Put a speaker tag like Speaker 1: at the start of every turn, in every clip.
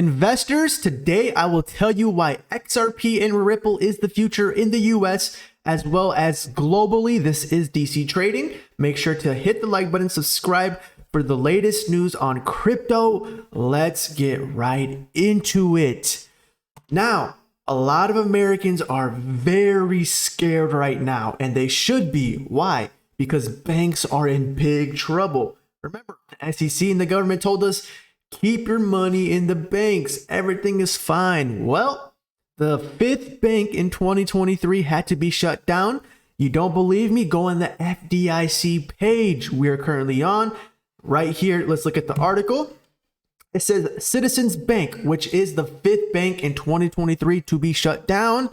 Speaker 1: Investors, today I will tell you why XRP and Ripple is the future in the US as well as globally. This is DC Trading. Make sure to hit the like button, subscribe for the latest news on crypto. Let's get right into it. Now, a lot of Americans are very scared right now, and they should be. Why? Because banks are in big trouble. Remember, the SEC and the government told us, keep your money in the banks. Everything is fine. Well, the fifth bank in 2023 had to be shut down. You don't believe me? Go on the FDIC page we are currently on. Right here, let's look at the article. It says Citizens Bank, which is the fifth bank in 2023 to be shut down,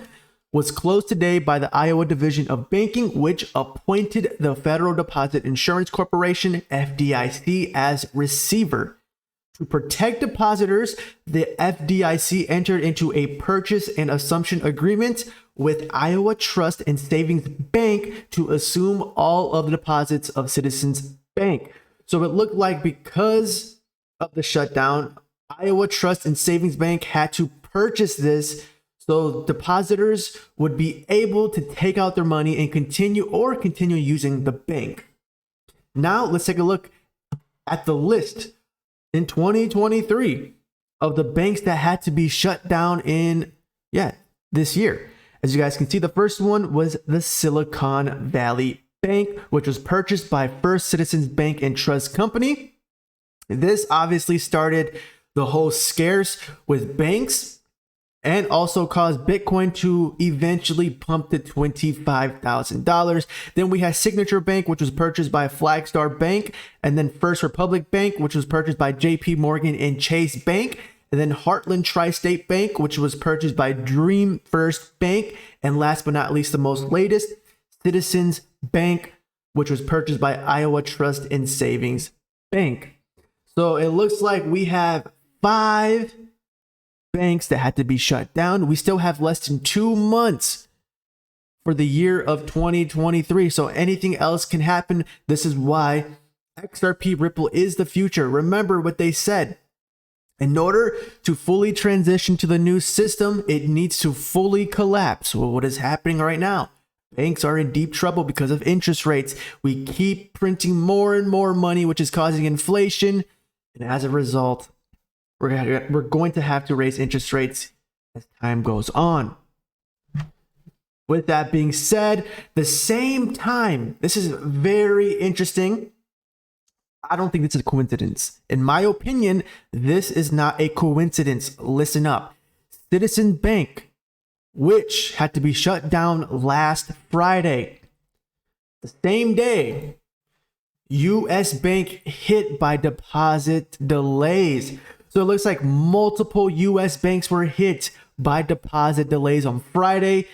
Speaker 1: was closed today by the Iowa Division of Banking, which appointed the Federal Deposit Insurance Corporation, FDIC, as receiver. To protect depositors, the FDIC entered into a purchase and assumption agreement with Iowa Trust and Savings Bank to assume all of the deposits of Citizens Bank. So it looked like because of the shutdown, Iowa Trust and Savings Bank had to purchase this so depositors would be able to take out their money and continue using the bank. Now let's take a look at the list in 2023 of the banks that had to be shut down in this year. As you guys can see, the first one was the Silicon Valley Bank, which was purchased by First Citizens Bank and Trust Company. This obviously started the whole scares with banks and also caused Bitcoin to eventually pump to $25,000. Then we had Signature Bank, which was purchased by Flagstar Bank, and then First Republic Bank, which was purchased by JP Morgan and Chase Bank, and then Heartland Tri-State Bank, which was purchased by Dream First Bank, and last but not least, the most latest, Citizens Bank, which was purchased by Iowa Trust and Savings Bank. So it looks like we have 5 banks that had to be shut down. We still have less than 2 months for the year of 2023. So anything else can happen. This is why XRP Ripple is the future. Remember what they said. In order to fully transition to the new system, it needs to fully collapse. Well, what is happening right now? Banks are in deep trouble because of interest rates. We keep printing more and more money, which is causing inflation. And as a result, we're going to have to raise interest rates as time goes on. With that being said, the same time, this is very interesting. I don't think this is a coincidence. In my opinion, this is not a coincidence. Listen up. Citizens Bank, which had to be shut down last Friday, the same day, US Bank hit by deposit delays. So it looks like multiple US banks were hit by deposit delays on Friday,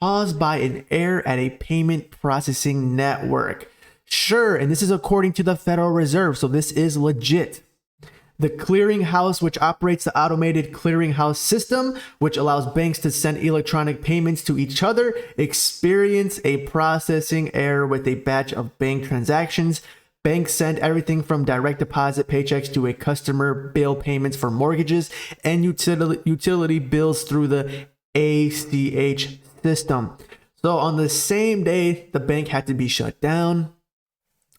Speaker 1: caused by an error at a payment processing network. Sure, and this is according to the Federal Reserve, so this is legit. The clearinghouse, which operates the automated clearinghouse system, which allows banks to send electronic payments to each other, experienced a processing error with a batch of bank transactions. Banks send everything from direct deposit paychecks to a customer bill payments for mortgages and utility bills through the ACH system. So on the same day, the bank had to be shut down.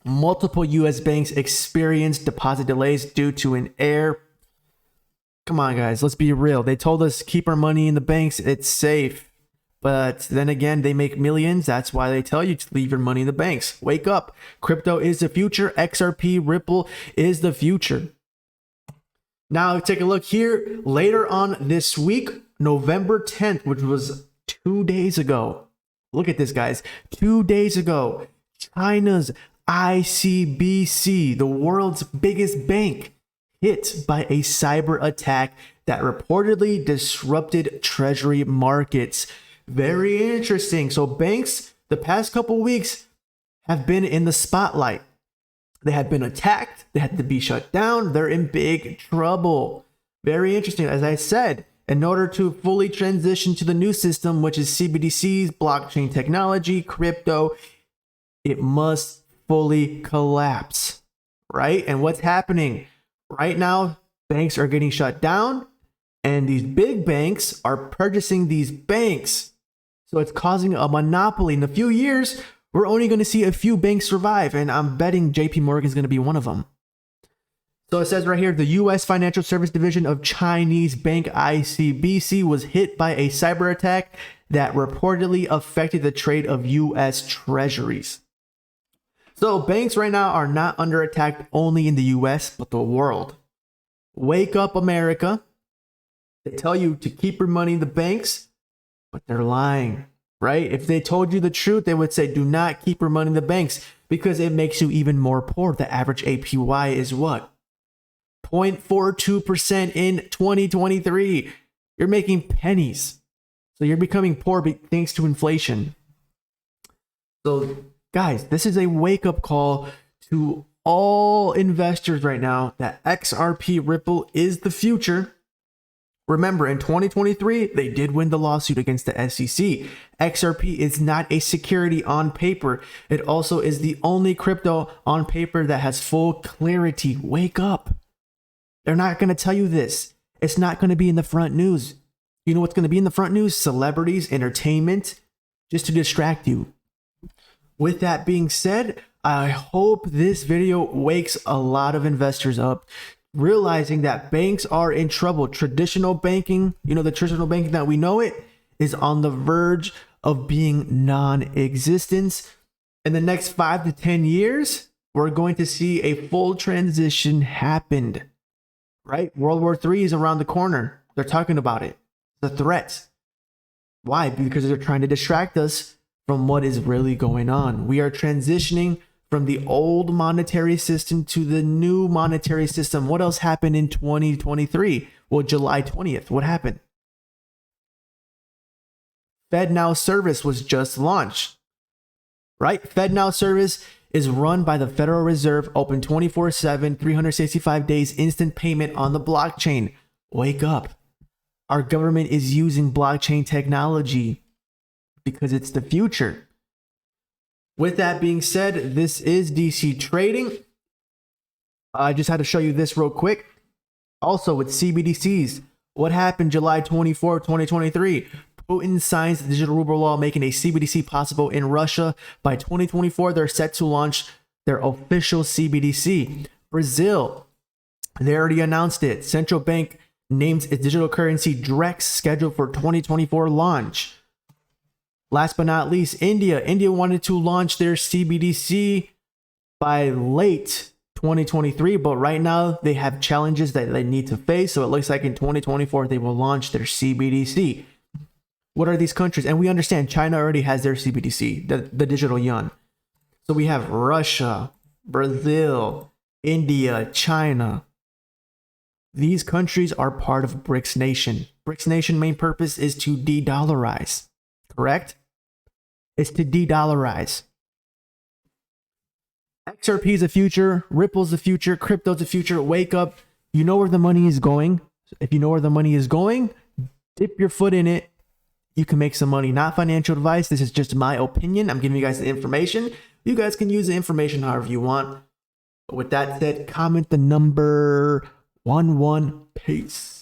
Speaker 1: Multiple US banks experienced deposit delays due to an error. Come on, guys, let's be real. They told us keep our money in the banks, it's safe. But then again, they make millions. That's why they tell you to leave your money in the banks. Wake up. Crypto is the future. XRP Ripple is the future. Now, take a look here. Later on this week, November 10th, which was 2 days ago. Look at this, guys. 2 days ago, China's ICBC, the world's biggest bank, hit by a cyber attack that reportedly disrupted treasury markets. Very interesting. So banks, the past couple weeks, have been in the spotlight. They have been attacked. They had to be shut down. They're in big trouble. Very interesting. As I said, in order to fully transition to the new system, which is CBDCs, blockchain technology, crypto, it must fully collapse, right? And what's happening right now, banks are getting shut down. And these big banks are purchasing these banks. So it's causing a monopoly. In a few years, we're only going to see a few banks survive. And I'm betting JP Morgan is going to be one of them. So it says right here, the U.S. Financial Service Division of Chinese bank ICBC was hit by a cyber attack that reportedly affected the trade of U.S. treasuries. So banks right now are not under attack only in the U.S., but the world. Wake up, America. They tell you to keep your money in the banks, but they're lying, right? If they told you the truth, they would say, do not keep your money in the banks because it makes you even more poor. The average APY is what? 0.42% in 2023. You're making pennies. So you're becoming poor thanks to inflation. So guys, this is a wake-up call to all investors right now that XRP Ripple is the future. Remember, in 2023, they did win the lawsuit against the SEC. XRP is not a security on paper. It also is the only crypto on paper that has full clarity. Wake up. They're not going to tell you this. It's not going to be in the front news. You know what's going to be in the front news? Celebrities, entertainment, just to distract you. With that being said, I hope this video wakes a lot of investors up, realizing that banks are in trouble. Traditional banking, the traditional banking that we know it, is on the verge of being non-existent. In the next 5 to 10 years, we're going to see a full transition happen, right? World War III is around the corner. They're talking about it. The threats. Why? Because they're trying to distract us from what is really going on. We are transitioning from the old monetary system to the new monetary system. What else happened in 2023? Well, July 20th, what happened? FedNow service was just launched, right? FedNow service is run by the Federal Reserve, open 24/7, 365 days, instant payment on the blockchain. Wake up. Our government is using blockchain technology because it's the future. With that being said, this is DC Trading. I just had to show you this real quick. Also with CBDCs, what happened July 24, 2023? Putin signs the digital ruble law, making a CBDC possible in Russia. By 2024, they're set to launch their official CBDC. Brazil, they already announced it. Central bank names its digital currency Drex, scheduled for 2024 launch. Last but not least, India. India wanted to launch their CBDC by late 2023, but right now they have challenges that they need to face. So it looks like in 2024, they will launch their CBDC. What are these countries? And we understand China already has their CBDC, the digital yuan. So we have Russia, Brazil, India, China. These countries are part of BRICS Nation. BRICS Nation main purpose is to de-dollarize, correct? It's to de-dollarize. XRP is the future, Ripple's the future, crypto's the future. Wake up. You know where the money is going. If you know where the money is going, dip your foot in it. You can make some money. Not financial advice. This is just my opinion. I'm giving you guys the information. You guys can use the information however you want. But with that said, comment the number 11. Peace.